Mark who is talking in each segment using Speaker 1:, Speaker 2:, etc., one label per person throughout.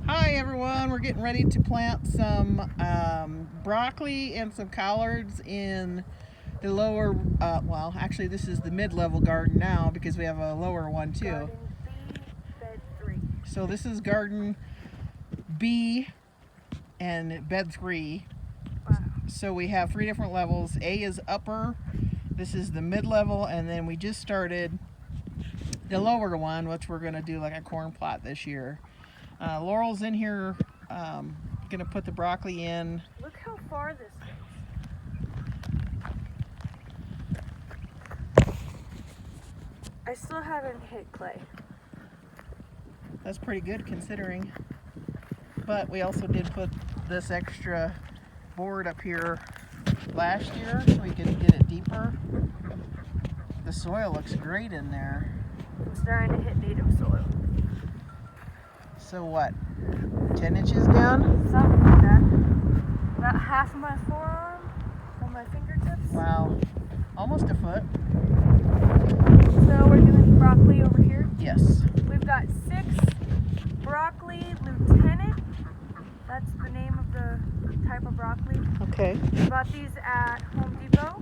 Speaker 1: Hi everyone, we're getting ready to plant some broccoli and some collards in the lower, well actually this is the mid-level garden now because we have a lower one too.
Speaker 2: Garden B, bed 3.
Speaker 1: So this is garden B and bed 3.
Speaker 2: Wow.
Speaker 1: So we have 3 different levels. A is upper, this is the mid-level, and then we just started the lower one, which we're going to do like a corn plot this year. Laurel's in here going to put the broccoli in.
Speaker 2: Look how far this goes. I still haven't hit clay.
Speaker 1: That's pretty good considering. But we also did put this extra board up here last year so we could get it deeper. The soil looks great in there.
Speaker 2: I'm starting to hit native soil.
Speaker 1: So what, 10 inches down?
Speaker 2: Something like that. About half of my forearm on my fingertips.
Speaker 1: Wow, almost a foot.
Speaker 2: So we're doing broccoli over here.
Speaker 1: Yes.
Speaker 2: We've got 6 broccoli lieutenant. That's the name of the type of broccoli.
Speaker 1: Okay.
Speaker 2: We bought these at Home Depot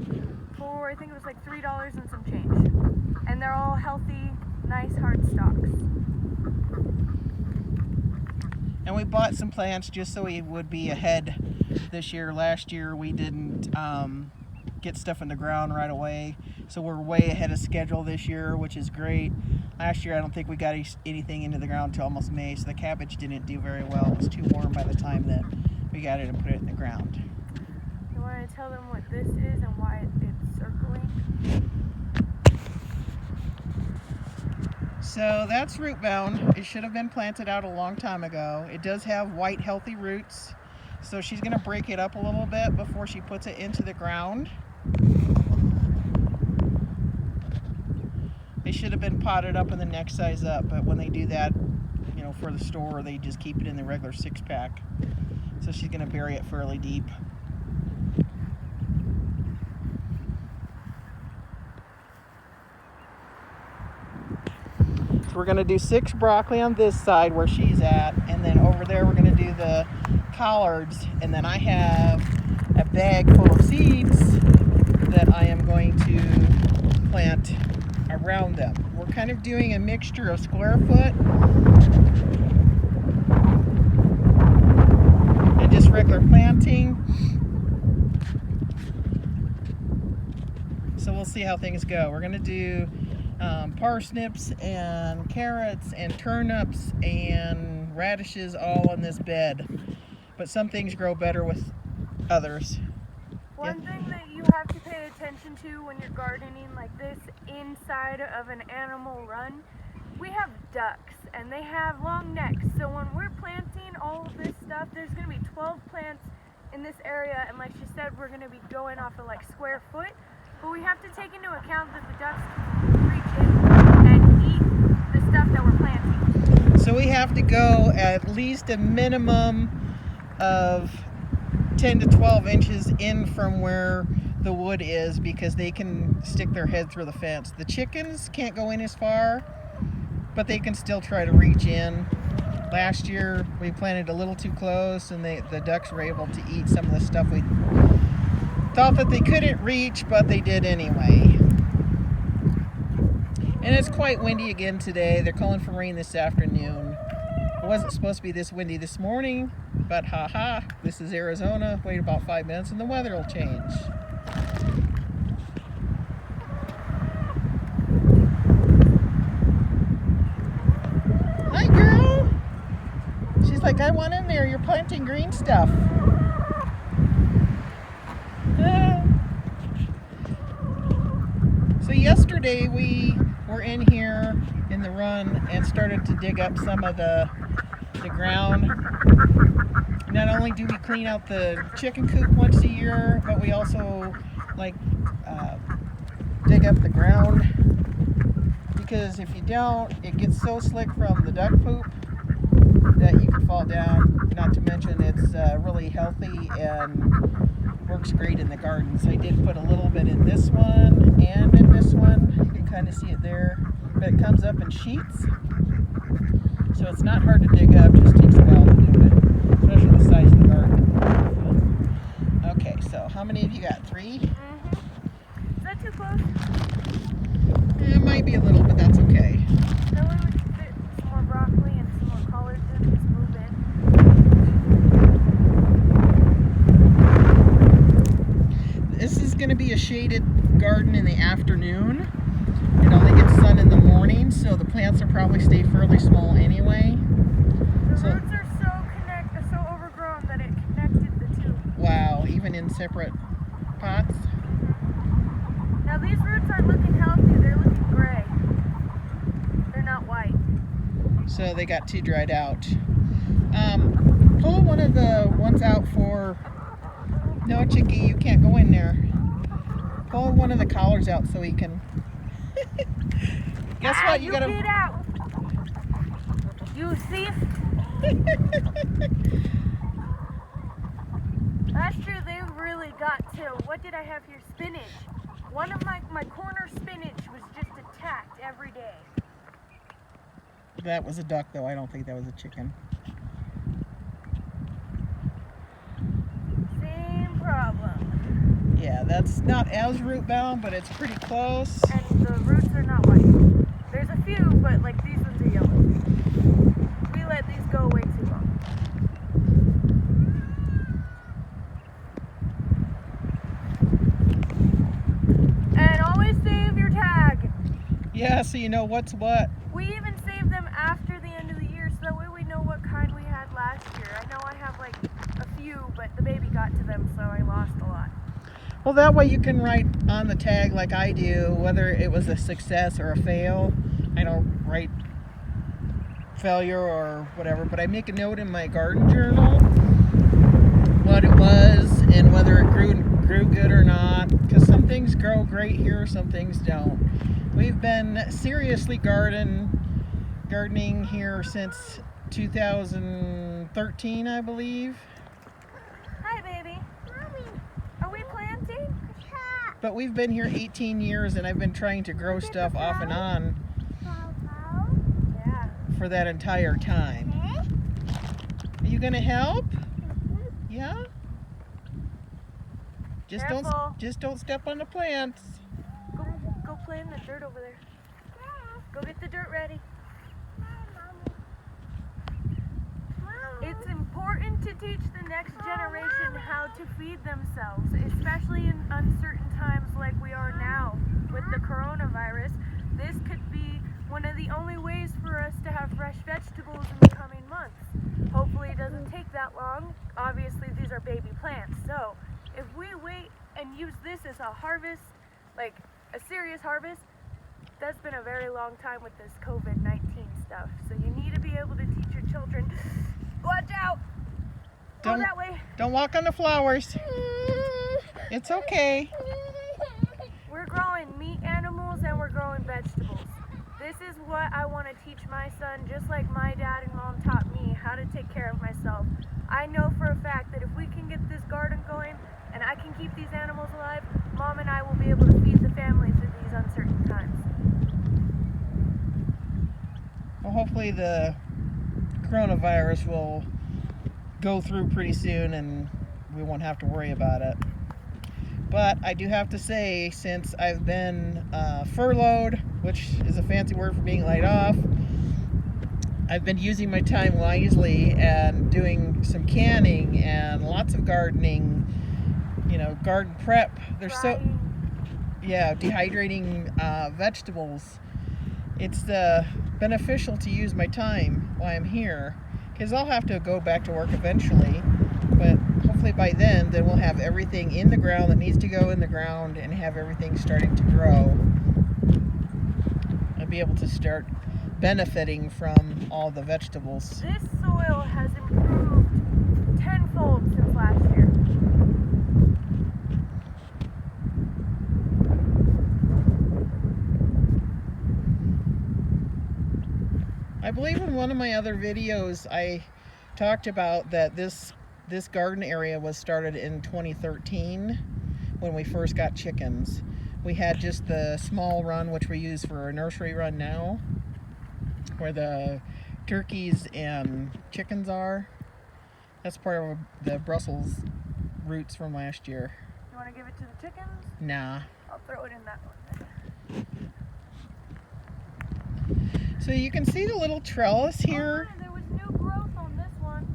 Speaker 2: for, I think it was like $3 and some change. And they're all healthy, nice hard stalks.
Speaker 1: And we bought some plants just so we would be ahead this year. Last year we didn't get stuff in the ground right away. So we're way ahead of schedule this year, which is great. Last year I don't think we got anything into the ground until almost May, so the cabbage didn't do very well. It was too warm by the time that we got it and put it in the ground.
Speaker 2: You want to tell them what this is and why it's circling?
Speaker 1: So that's root bound. It should have been planted out a long time ago. It does have white healthy roots. So she's going to break it up a little bit before she puts it into the ground. They should have been potted up in the next size up, but when they do that, you know, for the store, they just keep it in the regular 6-pack. So she's going to bury it fairly deep. So we're going to do 6 broccoli on this side where she's at, and then over there we're going to do the collards, and then I have a bag full of seeds that I am going to plant around them. We're kind of doing a mixture of square foot and just regular planting. So we'll see how things go. We're going to do parsnips and carrots and turnips and radishes all in this bed. But some things grow better with others.
Speaker 2: One thing that you have to pay attention to when you're gardening like this inside of an animal run, we have ducks and they have long necks. So when we're planting all of this stuff, there's going to be 12 plants in this area, and like she said, we're going to be going off of like square foot. But we have to take into account that the ducks reach in and eat the stuff that we're planting.
Speaker 1: So we have to go at least a minimum of 10 to 12 inches in from where the wood is, because they can stick their head through the fence. The chickens can't go in as far, but they can still try to reach in. Last year we planted a little too close, and the ducks were able to eat some of the stuff we thought that they couldn't reach, but they did anyway. And it's quite windy again today. They're calling for rain this afternoon. It wasn't supposed to be this windy this morning, but haha, this is Arizona. Wait about 5 minutes and the weather will change. Hi girl! She's like, I want in there, you're planting green stuff. So yesterday we were in here in the run and started to dig up some of the ground. Not only do we clean out the chicken coop once a year, but we also like dig up the ground, because if you don't, it gets so slick from the duck poop that you can fall down. Not to mention it's really healthy and works great in the garden. So I did put a little bit in this one and in this one. You can kind of see it there, but it comes up in sheets. So it's not hard to dig up, just takes a while to going to be a shaded garden in the afternoon. It only gets sun in the morning, so the plants will probably stay fairly small anyway.
Speaker 2: The roots are so overgrown that it connected the two.
Speaker 1: Wow, even in separate pots?
Speaker 2: Now these roots aren't looking healthy, they're looking gray. They're not white.
Speaker 1: So they got too dried out. Pull one of the ones out for... No, Chicky, you can't go in there. Pull one of the collars out so he can... Guess what? You gotta...
Speaker 2: Get out! You thief! Last year they really got to... What did I have here? Spinach. One of my corner spinach was just attacked every day.
Speaker 1: That was a duck, though. I don't think that was a chicken.
Speaker 2: Same problem.
Speaker 1: Yeah, that's not as root bound, but it's pretty close.
Speaker 2: And the roots are not white. There's a few, but like these ones are yellow. We let these go way too long. And always save your tag.
Speaker 1: Yeah, so you know what's what.
Speaker 2: We even save them after the end of the year, so that way we know what kind we had last year. I know I have like a few, but the baby got to them, so I lost a lot.
Speaker 1: Well, that way you can write on the tag like I do, whether it was a success or a fail. I don't write failure or whatever, but I make a note in my garden journal what it was and whether it grew good or not, because some things grow great here, some things don't. We've been seriously gardening here since 2013, I believe.
Speaker 2: Hi, baby. Mommy, are we planting?
Speaker 1: But we've been here 18 years and I've been trying to grow stuff off and on
Speaker 2: Yeah.
Speaker 1: for that entire time. Are you gonna help? Yeah?
Speaker 2: Careful.
Speaker 1: Just don't step on the plants.
Speaker 2: Go play in the dirt over there. Go get the dirt ready. It's important to teach the next generation how to feed themselves, especially in uncertain times like we are now with the coronavirus. This could be one of the only ways for us to have fresh vegetables in the coming months. Hopefully it doesn't take that long. Obviously these are baby plants, so if we wait and use this as a harvest, like a serious harvest, that's been a very long time with this COVID-19 stuff. So you need to be able to teach your children, watch out, go that way.
Speaker 1: Don't walk on the flowers. It's okay.
Speaker 2: We're growing meat animals and we're growing vegetables. This is what I want to teach my son, just like my dad and mom taught me how to take care of myself. I know for a fact that if we can get this garden going and I can keep these animals alive, Mom and I will be able to feed the family through these uncertain times.
Speaker 1: Well, hopefully the coronavirus will go through pretty soon and we won't have to worry about it. But I do have to say, since I've been furloughed, which is a fancy word for being laid off, I've been using my time wisely and doing some canning and lots of gardening, you know, garden prep. There's dehydrating vegetables. It's beneficial to use my time while I'm here, because I'll have to go back to work eventually, but hopefully by then we'll have everything in the ground that needs to go in the ground and have everything starting to grow. I'll be able to start benefiting from all the vegetables.
Speaker 2: This soil has improved tenfold since last year.
Speaker 1: I believe in one of my other videos I talked about that this garden area was started in 2013 when we first got chickens. We had just the small run, which we use for a nursery run now, where the turkeys and chickens are. That's part of the Brussels roots from last year.
Speaker 2: You want to give it to the chickens?
Speaker 1: Nah.
Speaker 2: I'll throw it in that one then.
Speaker 1: So you can see the little trellis here.
Speaker 2: Oh, there was new growth on this one.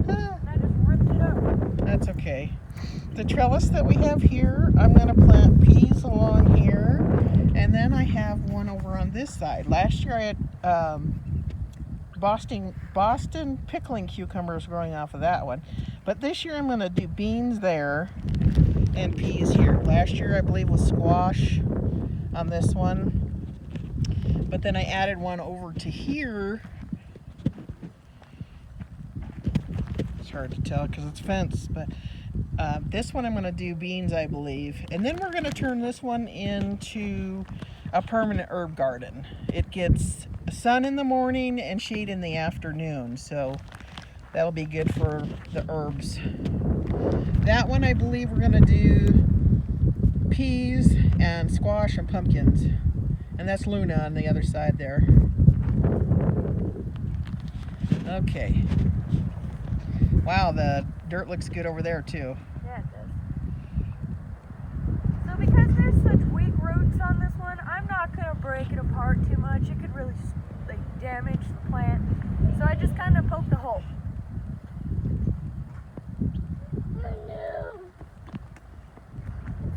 Speaker 2: And I just ripped it up.
Speaker 1: That's okay. the trellis that we have here, I'm going to plant peas along here, and then I have one over on this side. Last year I had Boston pickling cucumbers growing off of that one, but this year I'm going to do beans there and peas here. Last year I believe was squash on this one, but then I added one over to here. It's hard to tell because it's fenced, but this one I'm going to do beans, I believe. And then we're going to turn this one into a permanent herb garden. It gets sun in the morning and shade in the afternoon, so that'll be good for the herbs. That one I believe we're going to do peas and squash and pumpkins. And that's Luna on the other side there. Okay. Wow, the dirt looks good over there too.
Speaker 2: Yeah, it does. So because there's such weak roots on this one, I'm not going to break it apart too much. It could really damage the plant. So I just kind of poked a hole.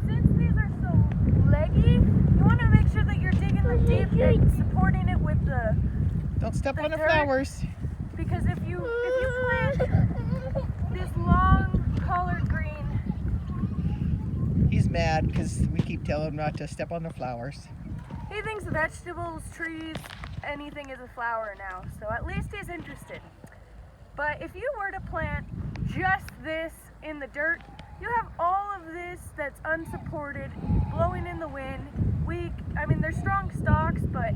Speaker 2: Since these are so leggy, you want to make sure that you're digging them deep and supporting it with the...
Speaker 1: Don't step on the
Speaker 2: dirt.
Speaker 1: flowers.
Speaker 2: Because if you plant this long collard green,
Speaker 1: He's mad because we keep telling him not to step on the flowers.
Speaker 2: he thinks vegetables, trees, anything is a flower now. So at least he's interested. But if you were to plant just this in the dirt, you have all of this that's unsupported, blowing in the wind, weak. I mean, they're strong stalks, but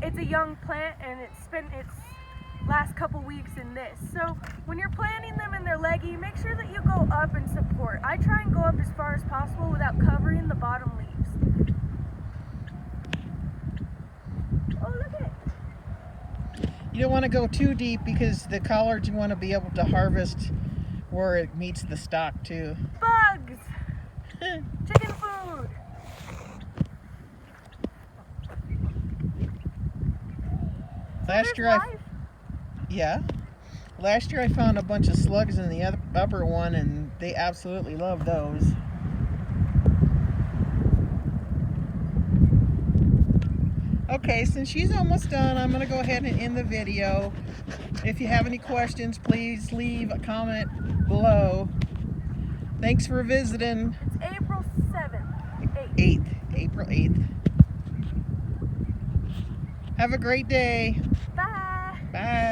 Speaker 2: it's a young plant and it's spent its last couple weeks in this. So when you're planting them and they're leggy, make sure that you go up and support. I try and go up as far as possible without covering the bottom leaves. Oh, look at it.
Speaker 1: You don't want to go too deep because the collards, you want to be able to harvest where it meets the stalk too.
Speaker 2: Bugs! Chicken food!
Speaker 1: Last year I found a bunch of slugs in the upper one, and they absolutely love those. Okay, since she's almost done, I'm going to go ahead and end the video. If you have any questions, please leave a comment below. Thanks for visiting.
Speaker 2: It's April 7th.
Speaker 1: 8th. April 8th. Have a great day.
Speaker 2: Bye!
Speaker 1: Bye.